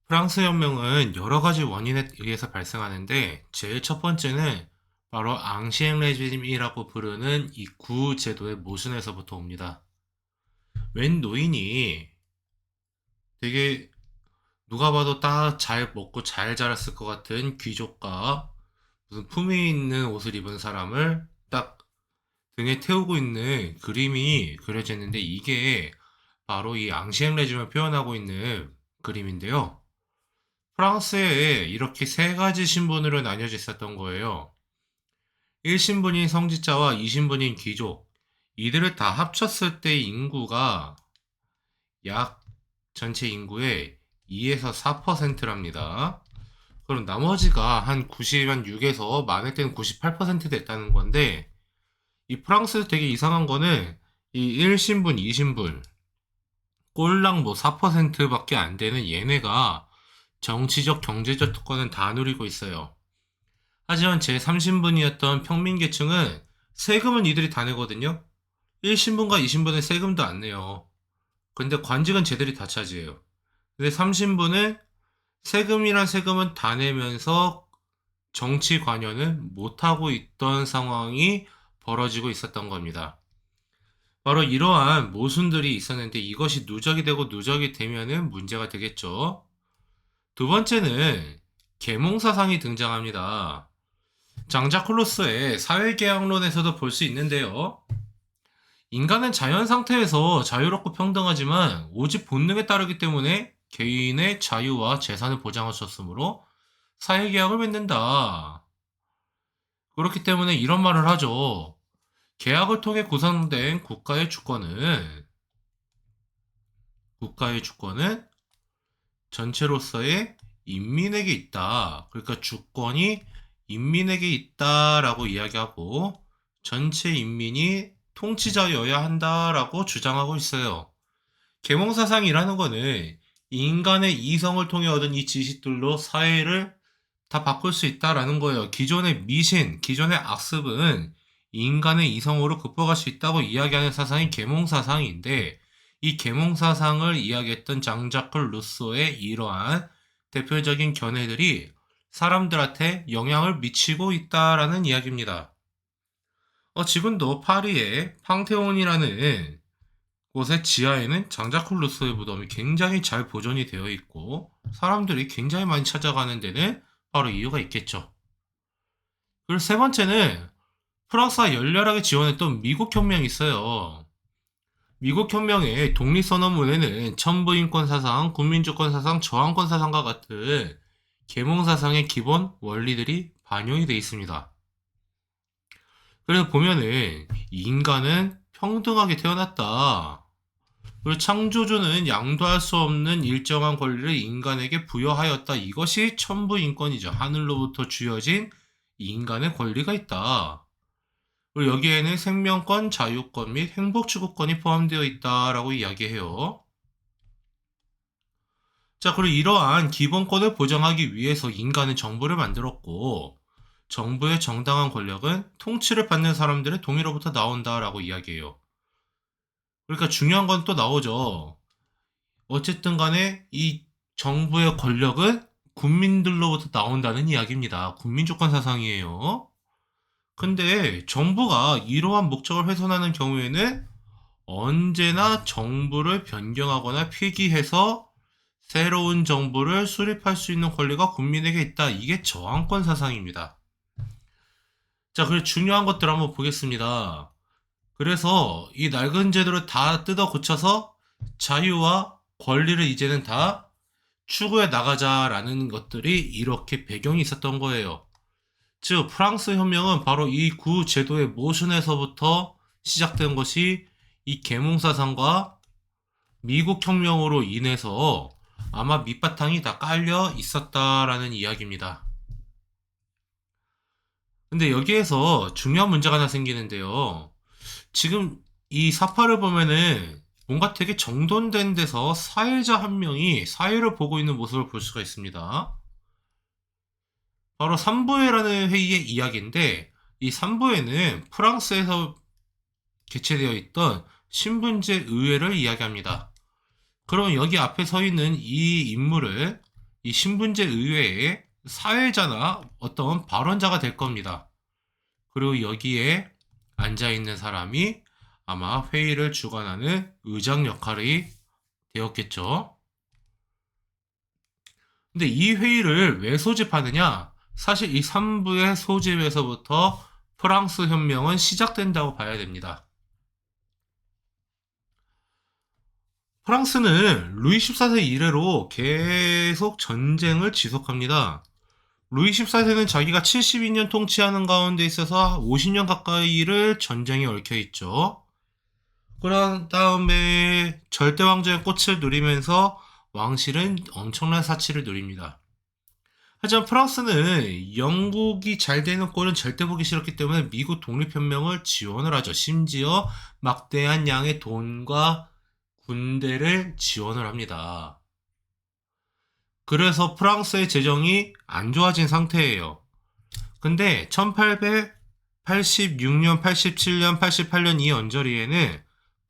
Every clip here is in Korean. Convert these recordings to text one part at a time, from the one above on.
프랑스 혁명은 여러 가지 원인에 의해서 발생하는데 제일 첫 번째는 바로 앙시eng 레짐이라고 부르는 이 구제도의 모순에서부터 옵니다. 웬 노인이 되게 누가 봐도 딱 잘 먹고 잘 자랐을 것 같은 귀족과 무슨 품위 있는 옷을 입은 사람을 딱 등에 태우고 있는 그림이 그려져 있는데 이게 바로 이 앙시eng 레짐을 표현하고 있는 그림인데요. 프랑스에 이렇게 세 가지 신분으로 나뉘어져 있었던 거예요. 1신분인 성직자와 2신분인 귀족. 이들을 다 합쳤을 때 인구가 약 전체 인구의 2에서 4%랍니다. 그럼 나머지가 한 96에서 많을 때는 98% 됐다는 건데, 이 프랑스 되게 이상한 거는 이 1신분, 2신분, 꼴랑 뭐 4%밖에 안 되는 얘네가 정치적, 경제적 특권은 다 누리고 있어요. 하지만 제3신분이었던 평민계층은 세금은 이들이 다 내거든요. 1신분과 2신분은 세금도 안 내요. 근데 관직은 쟤들이 다 차지해요. 근데 3신분은 세금이란 세금은 다 내면서 정치 관여는 못하고 있던 상황이 벌어지고 있었던 겁니다. 바로 이러한 모순들이 있었는데 이것이 누적이 되고 누적이 되면은 문제가 되겠죠. 두 번째는 계몽사상이 등장합니다. 장자크 루소의 사회계약론에서도 볼 수 있는데요. 인간은 자연 상태에서 자유롭고 평등하지만 오직 본능에 따르기 때문에 개인의 자유와 재산을 보장하셨으므로 사회계약을 맺는다. 그렇기 때문에 이런 말을 하죠. 계약을 통해 구성된 국가의 주권은 전체로서의 인민에게 있다. 그러니까 주권이 인민에게 있다라고 이야기하고 전체 인민이 통치자여야 한다라고 주장하고 있어요. 계몽사상이라는 거는 인간의 이성을 통해 얻은 이 지식들로 사회를 다 바꿀 수 있다라는 거예요. 기존의 미신, 기존의 악습은 인간의 이성으로 극복할 수 있다고 이야기하는 사상이 계몽사상인데 이 계몽사상을 이야기했던 장자크 루소의 이러한 대표적인 견해들이 사람들한테 영향을 미치고 있다라는 이야기입니다. 지금도 파리의 팡테온이라는 곳의 지하에는 장자크 루소의 무덤이 굉장히 잘 보존이 되어 있고 사람들이 굉장히 많이 찾아가는 데는 바로 이유가 있겠죠. 그리고 세 번째는 프랑스가 열렬하게 지원했던 미국 혁명이 있어요. 미국 혁명의 독립선언문에는 천부인권 사상, 국민주권 사상, 저항권 사상과 같은 계몽 사상의 기본 원리들이 반영이 되어 있습니다. 그래서 보면은 인간은 평등하게 태어났다. 그리고 창조주는 양도할 수 없는 일정한 권리를 인간에게 부여하였다. 이것이 천부인권이죠. 하늘로부터 주어진 인간의 권리가 있다. 그리고 여기에는 생명권, 자유권 및 행복추구권이 포함되어 있다라고 이야기해요. 자, 그리고 이러한 기본권을 보장하기 위해서 인간은 정부를 만들었고, 정부의 정당한 권력은 통치를 받는 사람들의 동의로부터 나온다라고 이야기해요. 그러니까 중요한 건 또 나오죠. 어쨌든 간에 이 정부의 권력은 국민들로부터 나온다는 이야기입니다. 국민주권 사상이에요. 근데 정부가 이러한 목적을 훼손하는 경우에는 언제나 정부를 변경하거나 폐기해서 새로운 정부를 수립할 수 있는 권리가 국민에게 있다. 이게 저항권 사상입니다. 자, 그리고 중요한 것들 한번 보겠습니다. 그래서 이 낡은 제도를 다 뜯어 고쳐서 자유와 권리를 이제는 다 추구해 나가자라는 것들이 이렇게 배경이 있었던 거예요. 즉 프랑스 혁명은 바로 이 구 제도의 모순에서부터 시작된 것이 이 계몽사상과 미국 혁명으로 인해서 아마 밑바탕이 다 깔려 있었다라는 이야기입니다. 근데 여기에서 중요한 문제가 하나 생기는데요. 지금 이 사파를 보면은 뭔가 되게 정돈된 데서 사회자 한 명이 사회를 보고 있는 모습을 볼 수가 있습니다. 바로 삼부회라는 회의의 이야기인데 이 삼부회는 프랑스에서 개최되어 있던 신분제 의회를 이야기합니다. 그럼 여기 앞에 서 있는 이 인물을 이 신분제 의회의 사회자나 어떤 발언자가 될 겁니다. 그리고 여기에 앉아있는 사람이 아마 회의를 주관하는 의장 역할이 되었겠죠. 근데 이 회의를 왜 소집하느냐? 사실 이 3부의 소집에서부터 프랑스 혁명은 시작된다고 봐야 됩니다. 프랑스는 루이 14세 이래로 계속 전쟁을 지속합니다. 루이 14세는 자기가 72년 통치하는 가운데 있어서 50년 가까이를 전쟁에 얽혀 있죠. 그런 다음에 절대왕조의 꽃을 누리면서 왕실은 엄청난 사치를 누립니다. 하지만 프랑스는 영국이 잘 되는 꼴은 절대 보기 싫었기 때문에 미국 독립혁명을 지원을 하죠. 심지어 막대한 양의 돈과 군대를 지원을 합니다. 그래서 프랑스의 재정이 안 좋아진 상태예요. 근데 1886년, 87년, 88년 이 언저리에는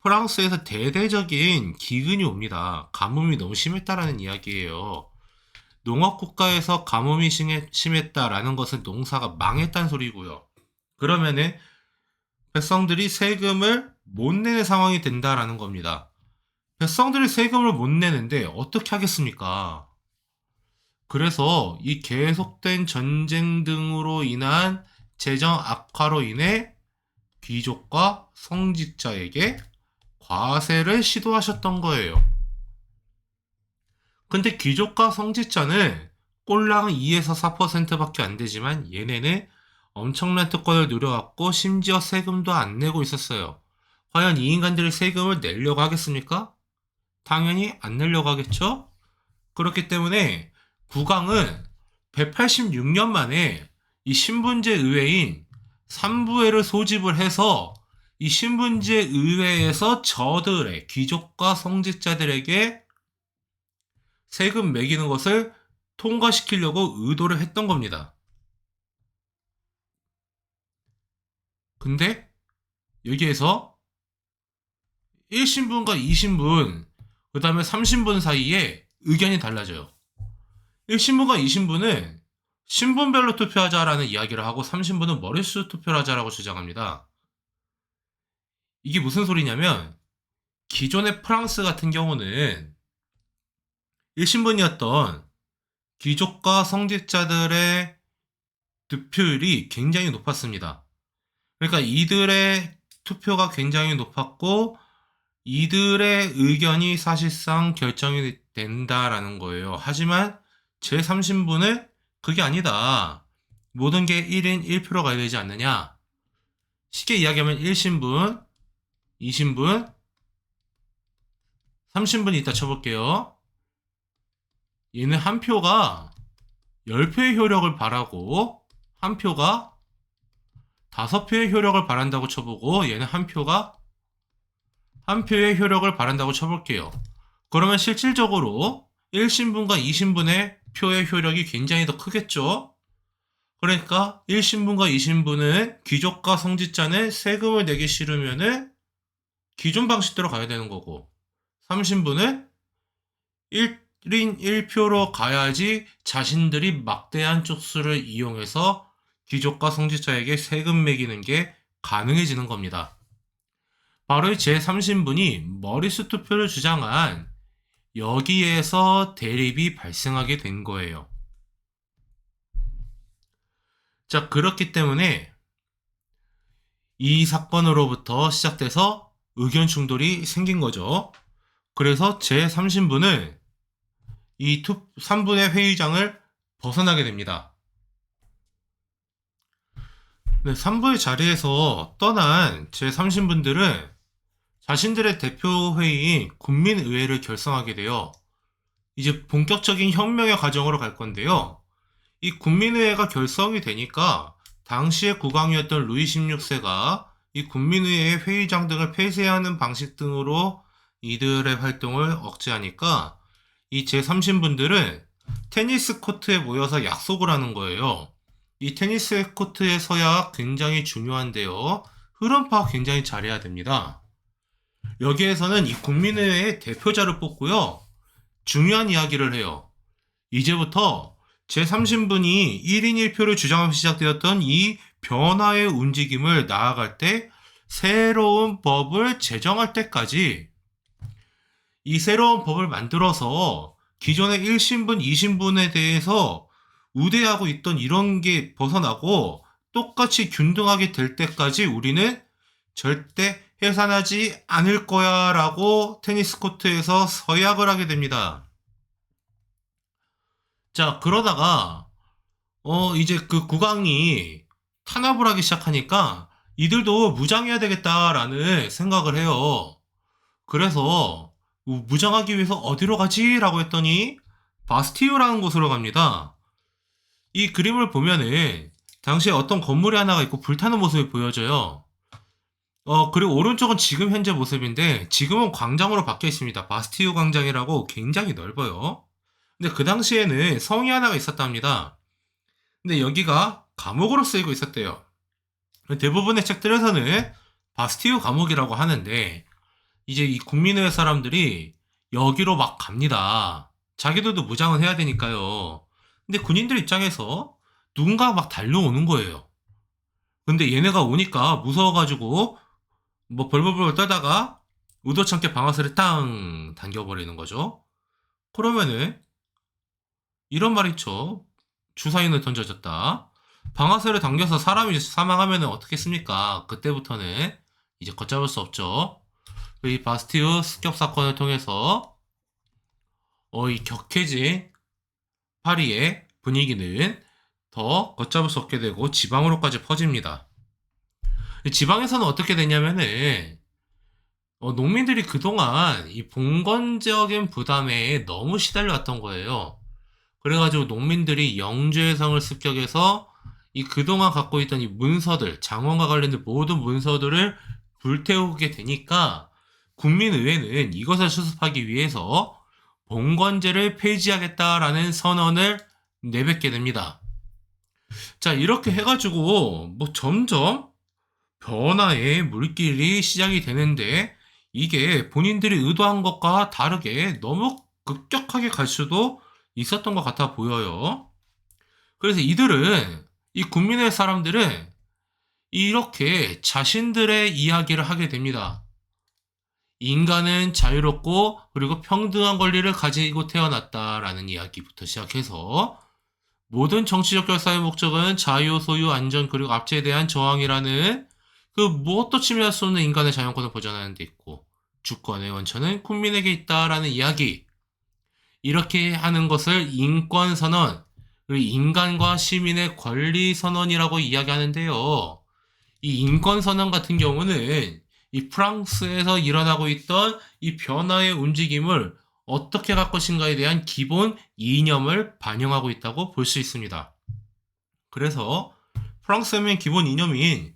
프랑스에서 대대적인 기근이 옵니다. 가뭄이 너무 심했다라는 이야기예요. 농업국가에서 가뭄이 심했다라는 것은 농사가 망했다는 소리고요. 그러면은 백성들이 세금을 못 내는 상황이 된다라는 겁니다. 백성들이 세금을 못 내는데 어떻게 하겠습니까? 그래서 이 계속된 전쟁 등으로 인한 재정 악화로 인해 귀족과 성직자에게 과세를 시도하셨던 거예요. 근데 귀족과 성직자는 꼴랑 2에서 4%밖에 안 되지만 얘네는 엄청난 특권을 누려왔고 심지어 세금도 안 내고 있었어요. 과연 이 인간들이 세금을 내려고 하겠습니까? 당연히 안 내려고 하겠죠? 그렇기 때문에 국왕은 186년 만에 이 신분제 의회인 3부회를 소집을 해서 이 신분제 의회에서 저들의 귀족과 성직자들에게 세금 매기는 것을 통과시키려고 의도를 했던 겁니다. 근데 여기에서 1신분과 2신분, 그 다음에 3신분 사이에 의견이 달라져요. 1신분과 2신분은 신분별로 투표하자라는 이야기를 하고 3신분은 머릿수 투표를 하자라고 주장합니다. 이게 무슨 소리냐면 기존의 프랑스 같은 경우는 1신분이었던 귀족과 성직자들의 득표율이 굉장히 높았습니다. 그러니까 이들의 투표가 굉장히 높았고 이들의 의견이 사실상 결정이 된다라는 거예요. 하지만 제3신분은 그게 아니다. 모든 게 1인 1표로 가야 되지 않느냐. 쉽게 이야기하면 1신분, 2신분, 3신분이 있다 쳐볼게요. 얘는 한 표가 10표의 효력을 바라고 한 표가 5표의 효력을 바란다고 쳐보고 얘는 한 표가 한 표의 효력을 바란다고 쳐볼게요. 그러면 실질적으로 1신분과 2신분의 표의 효력이 굉장히 더 크겠죠? 그러니까 1신분과 2신분은 귀족과 성직자는 세금을 내기 싫으면은 기존 방식대로 가야 되는 거고 3신분은 1인 1표로 가야지 자신들이 막대한 쪽수를 이용해서 귀족과 성직자에게 세금 매기는 게 가능해지는 겁니다. 바로 제3신분이 머릿수 투표를 주장한 여기에서 대립이 발생하게 된 거예요. 자, 그렇기 때문에 이 사건으로부터 시작돼서 의견 충돌이 생긴 거죠. 그래서 제3신분은 이 3분의 회의장을 벗어나게 됩니다. 네, 3부의 자리에서 떠난 제3신분들은 자신들의 대표회의인 국민의회를 결성하게 되어 이제 본격적인 혁명의 과정으로 갈 건데요. 이 국민의회가 결성이 되니까 당시의 국왕이었던 루이 16세가 이 국민의회의 회의장 등을 폐쇄하는 방식 등으로 이들의 활동을 억제하니까 이 제3신분들은 테니스 코트에 모여서 약속을 하는 거예요. 이 테니스 코트에 서야 굉장히 중요한데요. 흐름 파악 굉장히 잘해야 됩니다. 여기에서는 이 국민의회의 대표자를 뽑고요. 중요한 이야기를 해요. 이제부터 제3신분이 1인 1표를 주장하면서 시작되었던 이 변화의 움직임을 나아갈 때 새로운 법을 제정할 때까지 이 새로운 법을 만들어서 기존의 1신분, 2신분에 대해서 우대하고 있던 이런 게 벗어나고 똑같이 균등하게 될 때까지 우리는 절대 해산하지 않을 거야 라고 테니스 코트에서 서약을 하게 됩니다. 자, 그러다가 이제 그 국왕이 탄압을 하기 시작하니까 이들도 무장해야 되겠다라는 생각을 해요. 그래서 무장하기 위해서 어디로 가지? 라고 했더니 바스티유라는 곳으로 갑니다. 이 그림을 보면은 당시에 어떤 건물이 하나가 있고 불타는 모습이 보여져요. 그리고 오른쪽은 지금 현재 모습인데 지금은 광장으로 바뀌어 있습니다. 바스티유 광장이라고 굉장히 넓어요. 근데 그 당시에는 성이 하나가 있었답니다. 근데 여기가 감옥으로 쓰이고 있었대요. 대부분의 책들에서는 바스티유 감옥이라고 하는데 이제 이 국민의 사람들이 여기로 막 갑니다. 자기들도 무장을 해야 되니까요. 근데 군인들 입장에서 누군가 막 달려오는 거예요. 근데 얘네가 오니까 무서워가지고 뭐 벌벌벌 떨다가 의도치 않게 방아쇠를 땅 당겨버리는 거죠. 그러면은 이런 말이 있죠. 주사위는 던져졌다. 방아쇠를 당겨서 사람이 사망하면 어떻겠습니까? 그때부터는 이제 걷잡을 수 없죠. 이 바스티유 습격 사건을 통해서 이 격해진 파리의 분위기는 더 걷잡을 수 없게 되고 지방으로까지 퍼집니다. 지방에서는 어떻게 되냐면은 농민들이 그동안 이 봉건적인 부담에 너무 시달려왔던 거예요. 그래가지고 농민들이 영주의성을 습격해서 이 그동안 갖고 있던 이 문서들, 장원과 관련된 모든 문서들을 불태우게 되니까 국민의회는 이것을 수습하기 위해서 봉건제를 폐지하겠다라는 선언을 내뱉게 됩니다. 자, 이렇게 해가지고 뭐 점점 변화의 물길이 시작이 되는데 이게 본인들이 의도한 것과 다르게 너무 급격하게 갈 수도 있었던 것 같아 보여요. 그래서 이 국민의 사람들은 이렇게 자신들의 이야기를 하게 됩니다. 인간은 자유롭고 그리고 평등한 권리를 가지고 태어났다라는 이야기부터 시작해서 모든 정치적 결사의 목적은 자유, 소유, 안전 그리고 압제에 대한 저항이라는 그 무엇도 침해할 수 없는 인간의 자연권을 보장하는 데 있고 주권의 원천은 국민에게 있다라는 이야기, 이렇게 하는 것을 인권선언, 그리고 인간과 시민의 권리선언이라고 이야기하는데요. 이 인권선언 같은 경우는 이 프랑스에서 일어나고 있던 이 변화의 움직임을 어떻게 갈 것인가에 대한 기본 이념을 반영하고 있다고 볼 수 있습니다. 그래서 프랑스의 기본 이념인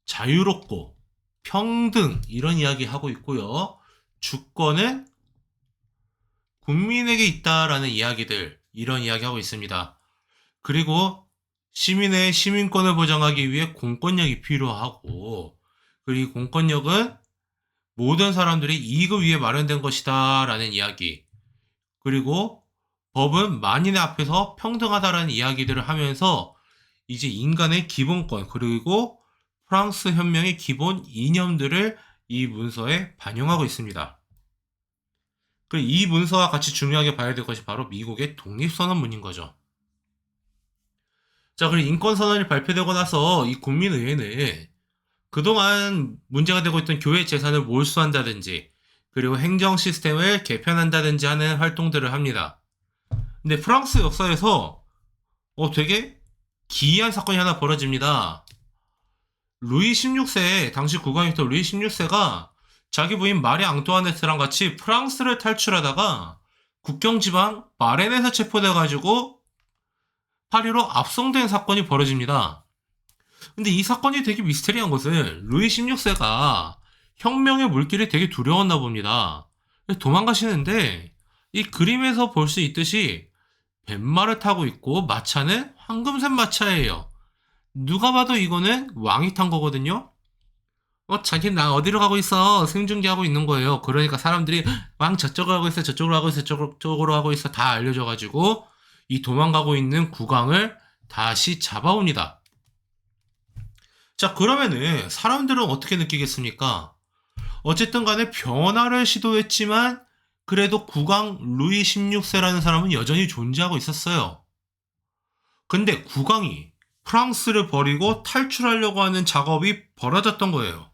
자유롭고 평등 이런 이야기 하고 있고요. 주권은 국민에게 있다라는 이야기들 이런 이야기 하고 있습니다. 그리고 시민의 시민권을 보장하기 위해 공권력이 필요하고 그리고 공권력은 모든 사람들이 이익을 위해 마련된 것이다 라는 이야기, 그리고 법은 만인의 앞에서 평등하다라는 이야기들을 하면서 이제 인간의 기본권 그리고 프랑스 혁명의 기본 이념들을 이 문서에 반영하고 있습니다. 이 문서와 같이 중요하게 봐야 될 것이 바로 미국의 독립선언문인 거죠. 자, 그리고 인권선언이 발표되고 나서 이 국민의회는 그동안 문제가 되고 있던 교회 재산을 몰수한다든지 그리고 행정 시스템을 개편한다든지 하는 활동들을 합니다. 근데 프랑스 역사에서 되게 기이한 사건이 하나 벌어집니다. 루이 16세, 당시 국왕이었던 루이 16세가 자기 부인 마리 앙뚜아네트랑 같이 프랑스를 탈출하다가 국경지방 마렌에서 체포돼가지고 파리로 압송된 사건이 벌어집니다. 근데 이 사건이 되게 미스테리한 것은 루이 16세가 혁명의 물길이 되게 두려웠나 봅니다. 도망가시는데 이 그림에서 볼 수 있듯이 뱃말을 타고 있고 마차는 황금색 마차예요. 누가 봐도 이거는 왕이 탄 거거든요. 자기 나 어디로 가고 있어? 생중계하고 있는 거예요. 그러니까 사람들이 왕 저쪽으로 하고 있어, 저쪽으로 하고 있어, 저쪽으로 하고 있어 다 알려줘가지고 이 도망가고 있는 국왕을 다시 잡아옵니다. 자, 그러면은 사람들은 어떻게 느끼겠습니까? 어쨌든 간에 변화를 시도했지만 그래도 국왕 루이 16세라는 사람은 여전히 존재하고 있었어요. 근데 국왕이 프랑스를 버리고 탈출하려고 하는 작업이 벌어졌던 거예요.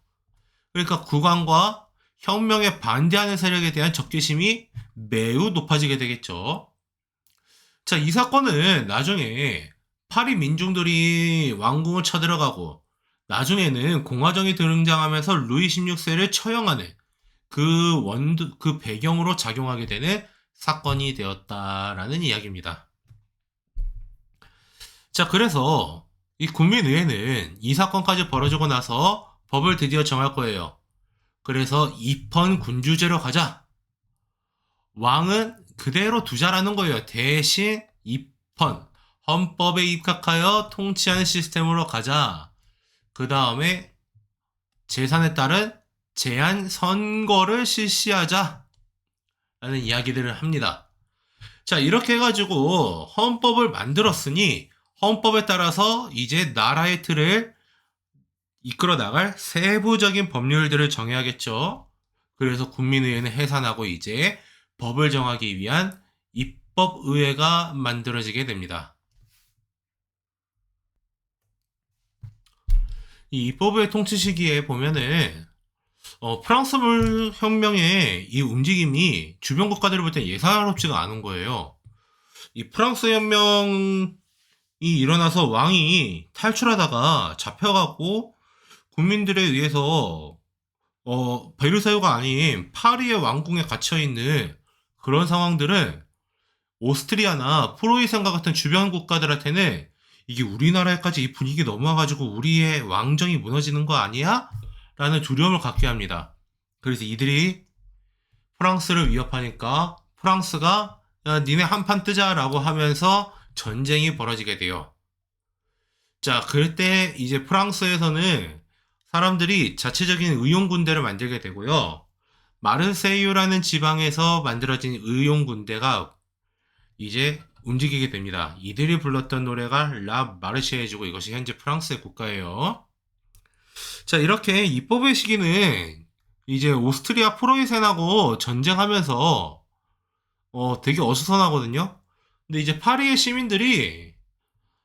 그러니까 국왕과 혁명에 반대하는 세력에 대한 적개심이 매우 높아지게 되겠죠. 자, 이 사건은 나중에 파리 민중들이 왕궁을 쳐들어가고 나중에는 공화정이 등장하면서 루이 16세를 처형하는 그 배경으로 작용하게 되는 사건이 되었다라는 이야기입니다. 자, 그래서 이 국민의회는 이 사건까지 벌어지고 나서 법을 드디어 정할 거예요. 그래서 입헌 군주제로 가자. 왕은 그대로 두자라는 거예요. 대신 입헌, 헌법에 입각하여 통치하는 시스템으로 가자. 그 다음에 재산에 따른 제한 선거를 실시하자. 라는 이야기들을 합니다. 자, 이렇게 해가지고 헌법을 만들었으니 헌법에 따라서 이제 나라의 틀을 이끌어 나갈 세부적인 법률들을 정해야겠죠. 그래서 국민의회는 해산하고 이제 법을 정하기 위한 입법의회가 만들어지게 됩니다. 이 입법의회 통치 시기에 보면은 프랑스 혁명의 이 움직임이 주변 국가들을 볼 때 예사롭지가 않은 거예요. 이 프랑스 혁명이 일어나서 왕이 탈출하다가 잡혀가고 국민들에 의해서 베르사유가 아닌 파리의 왕궁에 갇혀있는 그런 상황들은 오스트리아나 프로이센과 같은 주변 국가들한테는 이게 우리나라에까지 이 분위기 넘어와가지고 우리의 왕정이 무너지는 거 아니야? 라는 두려움을 갖게 합니다. 그래서 이들이 프랑스를 위협하니까 프랑스가 야, 니네 한판 뜨자라고 하면서 전쟁이 벌어지게 돼요. 자, 그럴 때 이제 프랑스에서는 사람들이 자체적인 의용군대를 만들게 되고요. 마르세유라는 지방에서 만들어진 의용군대가 이제 움직이게 됩니다. 이들이 불렀던 노래가 라 마르시에즈고 이것이 현재 프랑스의 국가예요. 자, 이렇게 입법의 시기는 이제 오스트리아 프로이센하고 전쟁하면서 되게 어수선하거든요. 근데 이제 파리의 시민들이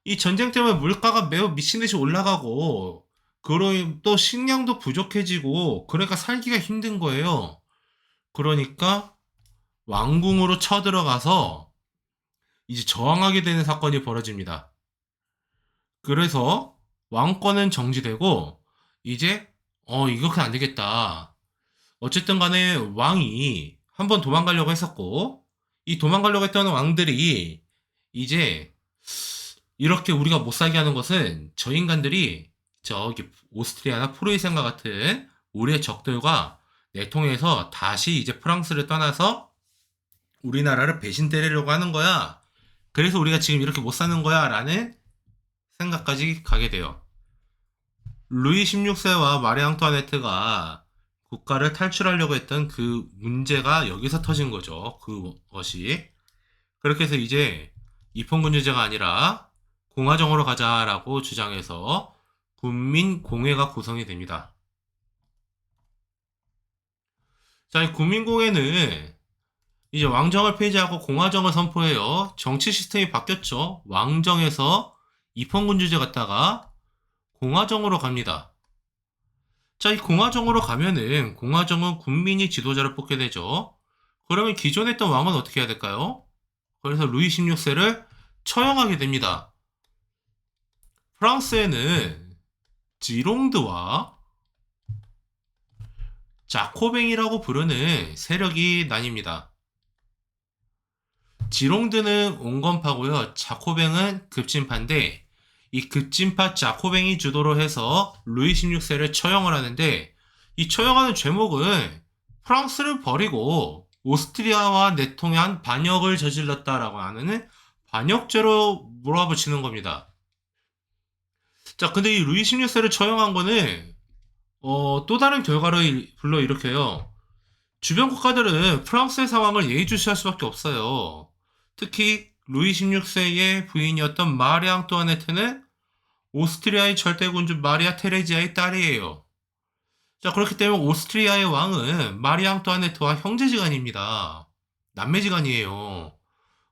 이 전쟁 때문에 물가가 매우 미친 듯이 올라가고 그럼 또 식량도 부족해지고 그러니까 살기가 힘든 거예요. 그러니까 왕궁으로 쳐들어가서 이제 저항하게 되는 사건이 벌어집니다. 그래서 왕권은 정지되고 이제 이거 그냥 안 되겠다. 어쨌든 간에 왕이 한번 도망가려고 했었고 이 도망가려고 했던 왕들이 이제 이렇게 우리가 못 살게 하는 것은 저 인간들이 저기 오스트리아나 프로이센과 같은 우리의 적들과 내통해서 다시 이제 프랑스를 떠나서 우리나라를 배신 때리려고 하는 거야. 그래서 우리가 지금 이렇게 못 사는 거야 라는 생각까지 가게 돼요. 루이 16세와 마리 앙투아네트가 국가를 탈출하려고 했던 그 문제가 여기서 터진 거죠. 그것이. 그렇게 해서 이제 입헌군주제가 아니라 공화정으로 가자라고 주장해서 국민공회가 구성이 됩니다. 자, 이 국민공회는 이제 왕정을 폐지하고 공화정을 선포해요. 정치 시스템이 바뀌었죠. 왕정에서 입헌군주제 갔다가 공화정으로 갑니다. 자, 이 공화정으로 가면은 공화정은 국민이 지도자를 뽑게 되죠. 그러면 기존에 있던 왕은 어떻게 해야 될까요? 그래서 루이 16세를 처형하게 됩니다. 프랑스에는 지롱드와 자코뱅이라고 부르는 세력이 나뉩니다. 지롱드는 온건파고요. 자코뱅은 급진파인데 이 급진파 자코뱅이 주도로 해서 루이 16세를 처형을 하는데 이 처형하는 죄목은 프랑스를 버리고 오스트리아와 내통한 반역을 저질렀다라고 하는 반역죄로 몰아붙이는 겁니다. 자, 근데 이 루이 16세를 처형한 거는 또 다른 결과를 불러일으켜요. 주변 국가들은 프랑스의 상황을 예의주시할 수밖에 없어요. 특히 루이 16세의 부인이었던 마리 앙뚜아네트는 오스트리아의 절대군주 마리아 테레지아의 딸이에요. 자, 그렇기 때문에 오스트리아의 왕은 마리 앙뚜아네트와 형제지간입니다. 남매지간이에요.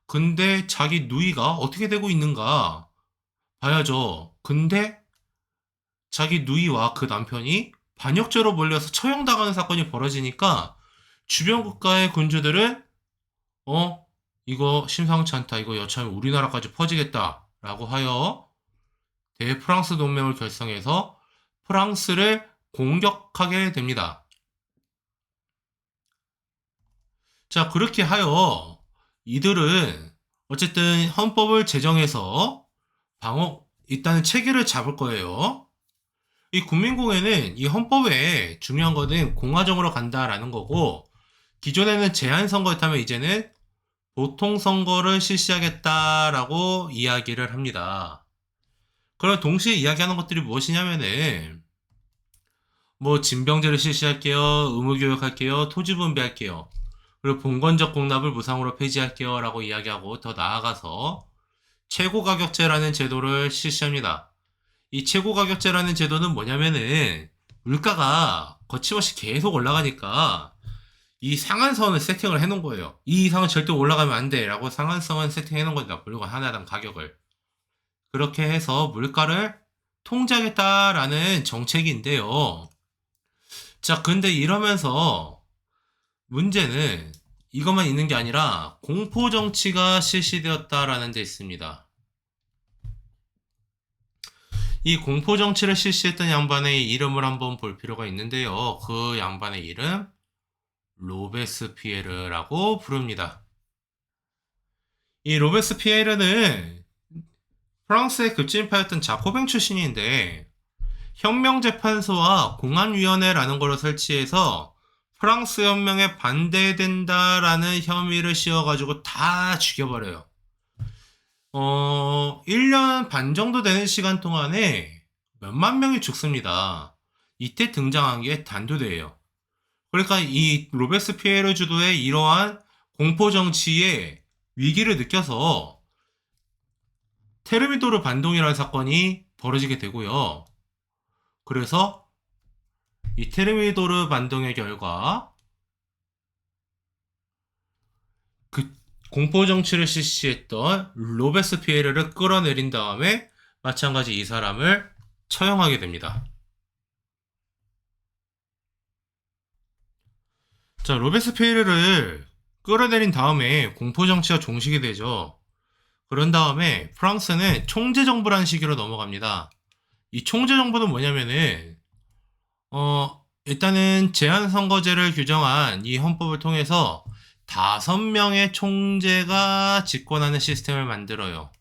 근데 자기 누이가 어떻게 되고 있는가 봐야죠. 근데 자기 누이와 그 남편이 반역죄로 몰려서 처형당하는 사건이 벌어지니까 주변 국가의 군주들은 어 이거 심상치 않다. 이거 여차하면 우리나라까지 퍼지겠다라고 하여 대프랑스 동맹을 결성해서 프랑스를 공격하게 됩니다. 자, 그렇게 하여 이들은 어쨌든 헌법을 제정해서 일단은 체계를 잡을 거예요. 이 국민공회는 이 헌법에 중요한 거는 공화정으로 간다라는 거고, 기존에는 제한선거였다면 이제는 보통선거를 실시하겠다라고 이야기를 합니다. 그럼 동시에 이야기하는 것들이 무엇이냐면은 뭐 징병제를 실시할게요, 의무교육할게요, 토지분배할게요, 그리고 봉건적 공납을 무상으로 폐지할게요 라고 이야기하고, 더 나아가서 최고가격제라는 제도를 실시합니다. 이 최고가격제라는 제도는 뭐냐면은 물가가 거침없이 계속 올라가니까 이 상한선을 세팅을 해놓은 거예요. 이 이상은 절대 올라가면 안 돼 라고 상한선을 세팅해 놓은 겁니다. 물건 하나당 가격을. 그렇게 해서 물가를 통제하겠다라는 정책인데요. 자, 근데 이러면서 문제는 이것만 있는 게 아니라 공포정치가 실시되었다라는 데 있습니다. 이 공포정치를 실시했던 양반의 이름을 한번 볼 필요가 있는데요. 그 양반의 이름 로베스피에르라고 부릅니다. 이 로베스피에르는 프랑스의 급진파였던 자코뱅 출신인데 혁명재판소와 공안위원회라는 걸 설치해서 프랑스 혁명에 반대된다라는 혐의를 씌워가지고 다 죽여버려요. 1년 반 정도 되는 시간 동안에 몇만 명이 죽습니다. 이때 등장한 게 단두대예요. 그러니까 이 로베스피에르 주도의 이러한 공포정치의 위기를 느껴서 테르미도르 반동이라는 사건이 벌어지게 되고요. 그래서 이 테르미도르 반동의 결과 그 공포정치를 실시했던 로베스피에르를 끌어내린 다음에 마찬가지 이 사람을 처형하게 됩니다. 자, 로베스피에르를 끌어내린 다음에 공포정치가 종식이 되죠. 그런 다음에 프랑스는 총재정부라는 시기로 넘어갑니다. 이 총재정부는 뭐냐면은 일단은 제한선거제를 규정한 이 헌법을 통해서 5명의 총재가 집권하는 시스템을 만들어요.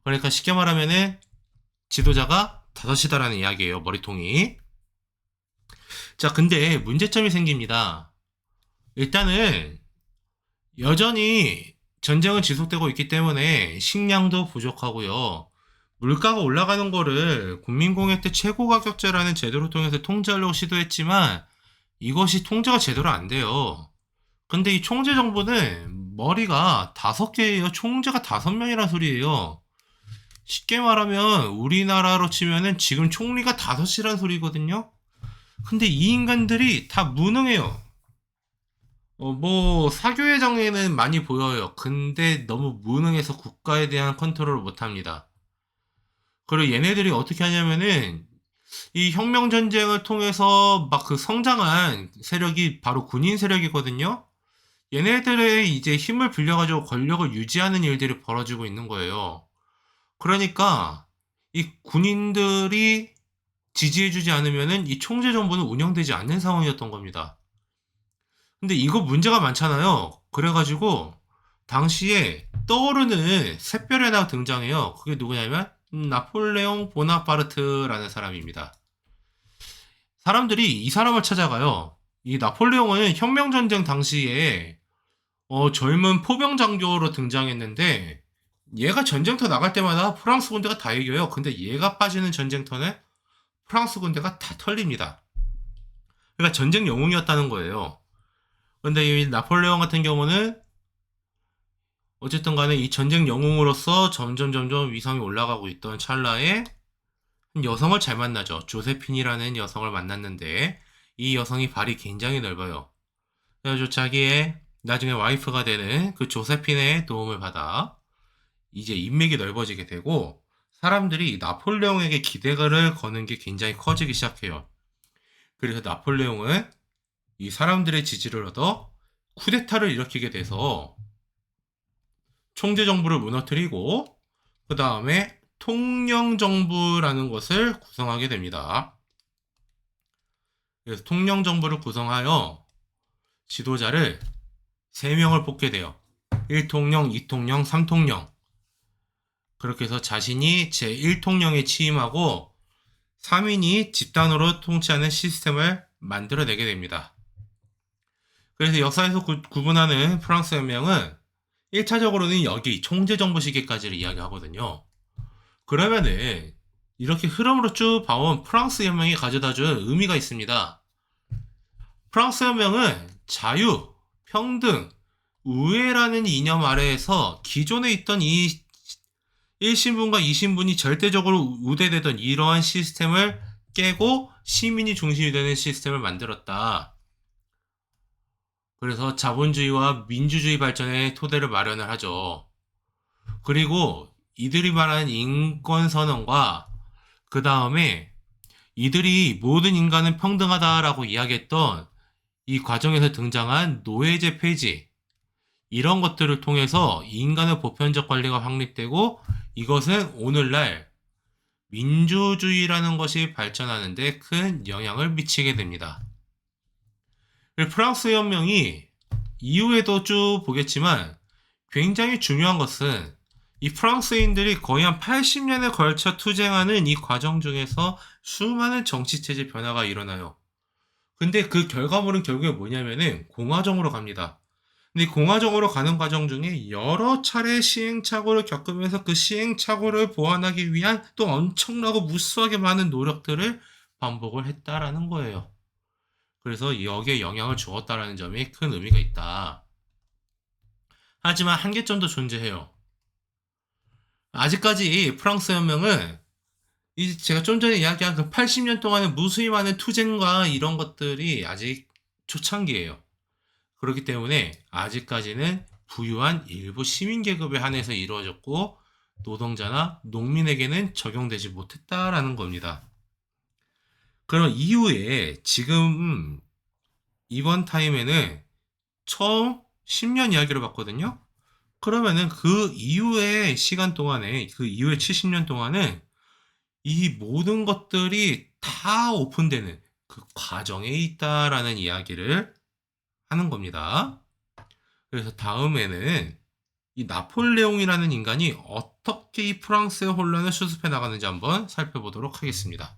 그러니까 쉽게 말하면은 지도자가 5이다라는 이야기예요. 머리통이. 자, 근데 문제점이 생깁니다. 일단은 여전히 전쟁은 지속되고 있기 때문에 식량도 부족하고요. 물가가 올라가는 거를 국민공회 때 최고가격제라는 제도를 통해서 통제하려고 시도했지만 이것이 통제가 제대로 안 돼요. 근데 이 총재 정부는 머리가 5개예요. 총재가 5명이란 소리예요. 쉽게 말하면 우리나라로 치면은 지금 총리가 5이란 소리거든요. 근데 이 인간들이 다 무능해요. 뭐 사교회장에는 많이 보여요. 근데 너무 무능해서 국가에 대한 컨트롤을 못합니다. 그리고 얘네들이 어떻게 하냐면은 이 혁명전쟁을 통해서 막 그 성장한 세력이 바로 군인 세력이거든요. 얘네들의 이제 힘을 빌려가지고 권력을 유지하는 일들이 벌어지고 있는 거예요. 그러니까 이 군인들이 지지해주지 않으면은 이 총재 정부는 운영되지 않는 상황이었던 겁니다. 근데 이거 문제가 많잖아요. 그래가지고 당시에 떠오르는 샛별이 하나 등장해요. 그게 누구냐면 나폴레옹 보나파르트라는 사람입니다. 사람들이 이 사람을 찾아가요. 이 나폴레옹은 혁명전쟁 당시에 젊은 포병 장교로 등장했는데 얘가 전쟁터 나갈 때마다 프랑스 군대가 다 이겨요. 근데 얘가 빠지는 전쟁터는 프랑스 군대가 다 털립니다. 그러니까 전쟁 영웅이었다는 거예요. 근데 이 나폴레옹 같은 경우는 어쨌든 간에 이 전쟁 영웅으로서 점점 위상이 올라가고 있던 찰나에 여성을 잘 만나죠. 조세핀이라는 여성을 만났는데 이 여성이 발이 굉장히 넓어요. 그래가지고 자기의 나중에 와이프가 되는 그 조세핀의 도움을 받아 이제 인맥이 넓어지게 되고 사람들이 나폴레옹에게 기대를 거는 게 굉장히 커지기 시작해요. 그래서 나폴레옹은 이 사람들의 지지를 얻어 쿠데타를 일으키게 돼서 총재 정부를 무너뜨리고 그 다음에 통령정부라는 것을 구성하게 됩니다. 그래서 통령정부를 구성하여 지도자를 3명을 뽑게 돼요. 1통령, 2통령, 3통령. 그렇게 해서 자신이 제1통령에 취임하고 3인이 집단으로 통치하는 시스템을 만들어내게 됩니다. 그래서 역사에서 구분하는 프랑스 혁명은 1차적으로는 여기 총재정부 시기까지를 이야기하거든요. 그러면은 이렇게 흐름으로 쭉 봐온 프랑스 혁명이 가져다준 의미가 있습니다. 프랑스 혁명은 자유, 평등, 우애라는 이념 아래에서 기존에 있던 이 1신분과 2신분이 절대적으로 우대되던 이러한 시스템을 깨고 시민이 중심이 되는 시스템을 만들었다. 그래서 자본주의와 민주주의 발전의 토대를 마련을 하죠. 그리고 이들이 말하는 인권선언과 그 다음에 이들이 모든 인간은 평등하다라고 이야기했던 이 과정에서 등장한 노예제 폐지, 이런 것들을 통해서 인간의 보편적 권리가 확립되고 이것은 오늘날 민주주의라는 것이 발전하는 데 큰 영향을 미치게 됩니다. 프랑스 혁명이 이후에도 쭉 보겠지만 굉장히 중요한 것은 이 프랑스인들이 거의 한 80년에 걸쳐 투쟁하는 이 과정 중에서 수많은 정치체제 변화가 일어나요. 근데 그 결과물은 결국에 뭐냐면은 공화정으로 갑니다. 근데 공화정으로 가는 과정 중에 여러 차례 시행착오를 겪으면서 그 시행착오를 보완하기 위한 또 엄청나고 무수하게 많은 노력들을 반복을 했다라는 거예요. 그래서 여기에 영향을 주었다라는 점이 큰 의미가 있다. 하지만 한계점도 존재해요. 아직까지 프랑스 혁명은 제가 좀 전에 이야기한 그 80년 동안의 무수히 많은 투쟁과 이런 것들이 아직 초창기예요. 그렇기 때문에 아직까지는 부유한 일부 시민 계급에 한해서 이루어졌고 노동자나 농민에게는 적용되지 못했다라는 겁니다. 그럼 이후에 지금 이번 타임에는 처음 10년 이야기를 봤거든요. 그러면은 그 이후의 시간 동안에 그 이후의 70년 동안은 이 모든 것들이 다 오픈되는 그 과정에 있다라는 이야기를 하는 겁니다. 그래서 다음에는 이 나폴레옹이라는 인간이 어떻게 이 프랑스의 혼란을 수습해 나가는지 한번 살펴보도록 하겠습니다.